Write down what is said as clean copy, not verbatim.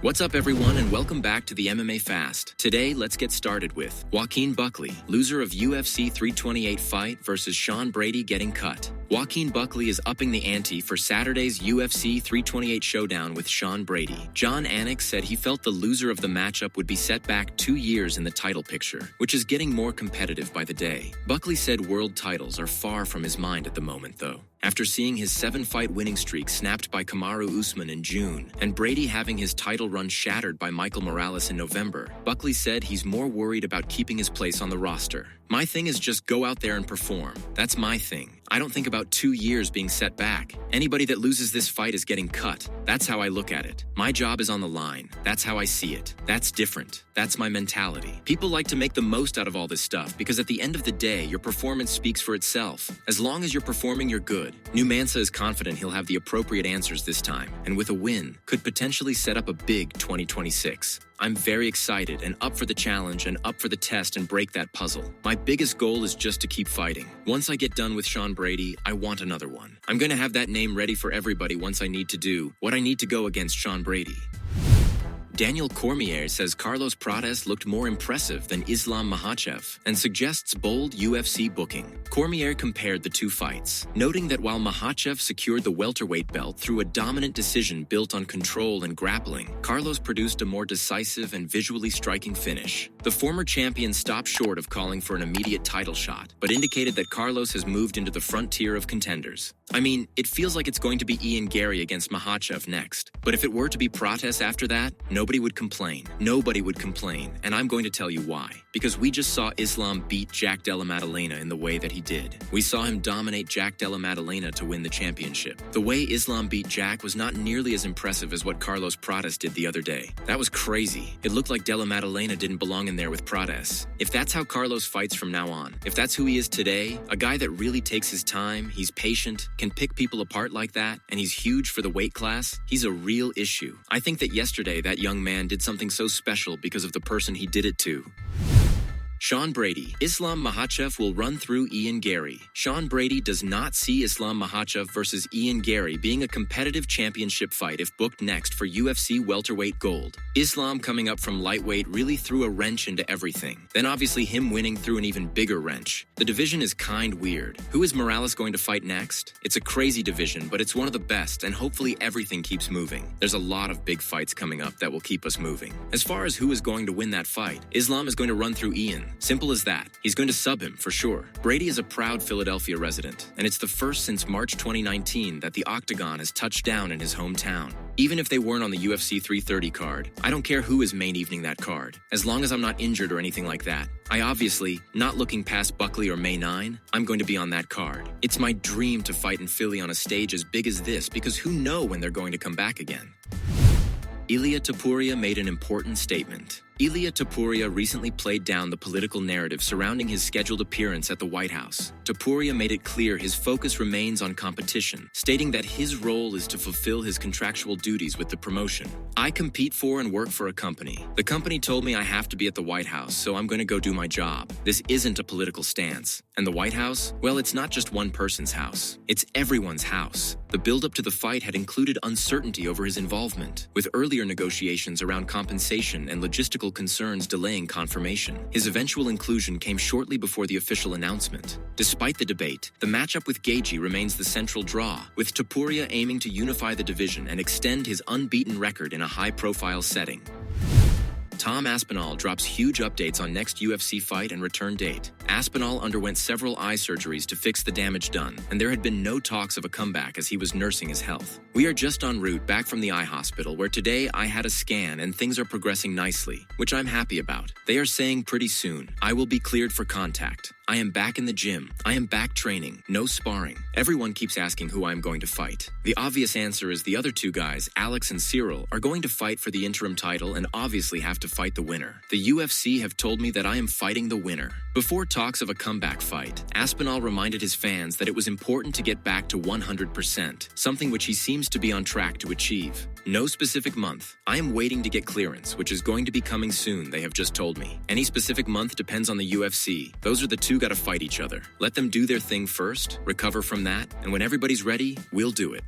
What's up, everyone, and welcome back to the MMA Fast. Today, let's get started with Joaquin Buckley, loser of UFC 328 fight versus Sean Brady getting cut. Joaquin Buckley is upping the ante for Saturday's UFC 328 showdown with Sean Brady. John Anik said he felt the loser of the matchup would be set back 2 years in the title picture, which is getting more competitive by the day. Buckley said world titles are far from his mind at the moment, though. After seeing his 7-fight winning streak snapped by Kamaru Usman in June, and Brady having his title run shattered by Michael Morales in November, Buckley said he's more worried about keeping his place on the roster. "My thing is just go out there and perform. That's my thing. I don't think about 2 years being set back. Anybody that loses this fight is getting cut. That's how I look at it. My job is on the line. That's how I see it. That's different. That's my mentality." People like to make the most out of all this stuff because at the end of the day, your performance speaks for itself. As long as you're performing, you're good. Numansa is confident he'll have the appropriate answers this time, and with a win, could potentially set up a big 2026. "I'm very excited and up for the challenge and up for the test and break that puzzle. My biggest goal is just to keep fighting. Once I get done with Sean Brady, I want another one. I'm going to have that name ready for everybody once I need to do what I need to go against Sean Brady." Daniel Cormier says Carlos Prates looked more impressive than Islam Makhachev and suggests bold UFC booking. Cormier compared the two fights, noting that while Makhachev secured the welterweight belt through a dominant decision built on control and grappling, Carlos produced a more decisive and visually striking finish. The former champion stopped short of calling for an immediate title shot, but indicated that Carlos has moved into the front tier of contenders. I mean, it feels like it's going to be Ian Garry against Makhachev next, but if it were to be Prates after that, nobody would complain. Nobody would complain, and I'm going to tell you why. Because we just saw Islam beat Jack Della Maddalena in the way that he did. We saw him dominate Jack Della Maddalena to win the championship. The way Islam beat Jack was not nearly as impressive as what Carlos Prates did the other day. That was crazy. It looked like Della Maddalena didn't belong in there with Prates. If that's how Carlos fights from now on, if that's who he is today, a guy that really takes his time, he's patient, can pick people apart like that, and he's huge for the weight class, he's a real issue. I think that yesterday that young man did something so special because of the person he did it to. Sean Brady. Islam Makhachev will run through Ian Garry. Sean Brady does not see Islam Makhachev versus Ian Garry being a competitive championship fight if booked next for UFC welterweight gold. Islam coming up from lightweight really threw a wrench into everything. Then obviously him winning threw an even bigger wrench. The division is kind weird. Who is Morales going to fight next? It's a crazy division, but it's one of the best, and hopefully everything keeps moving. There's a lot of big fights coming up that will keep us moving. As far as who is going to win that fight, Islam is going to run through Ian. Simple as that. He's going to sub him, for sure. Brady is a proud Philadelphia resident, and it's the first since March 2019 that the Octagon has touched down in his hometown. Even if they weren't on the UFC 330 card, I don't care who is main evening that card, as long as I'm not injured or anything like that. I obviously, not looking past Buckley or May 9, I'm going to be on that card. It's my dream to fight in Philly on a stage as big as this, because who knows when they're going to come back again. Ilia Topuria made an important statement. Ilia Topuria recently played down the political narrative surrounding his scheduled appearance at the White House. Topuria made it clear his focus remains on competition, stating that his role is to fulfill his contractual duties with the promotion. "I compete for and work for a company. The company told me I have to be at the White House, so I'm going to go do my job. This isn't a political stance. And the White House? Well, it's not just one person's house. It's everyone's house." The build-up to the fight had included uncertainty over his involvement, with earlier negotiations around compensation and logistical concerns delaying confirmation. His eventual inclusion came shortly before the official announcement. Despite the debate, the matchup with Gaethje remains the central draw, with Topuria aiming to unify the division and extend his unbeaten record in a high-profile setting. Tom Aspinall drops huge updates on next UFC fight and return date. Aspinall underwent several eye surgeries to fix the damage done, and there had been no talks of a comeback as he was nursing his health. "We are just en route back from the eye hospital, where today I had a scan and things are progressing nicely, which I'm happy about. They are saying pretty soon, I will be cleared for contact. I am back in the gym. I am back training. No sparring. Everyone keeps asking who I'm going to fight. The obvious answer is the other two guys, Alex and Cyril, are going to fight for the interim title and obviously have to fight the winner. The UFC have told me that I am fighting the winner." Before talks of a comeback fight, Aspinall reminded his fans that it was important to get back to 100%, something which he seems to be on track to achieve. "No specific month. I am waiting to get clearance, which is going to be coming soon, they have just told me. Any specific month depends on the UFC. Those are the two gotta fight each other. Let them do their thing first, recover from that, and when everybody's ready, we'll do it."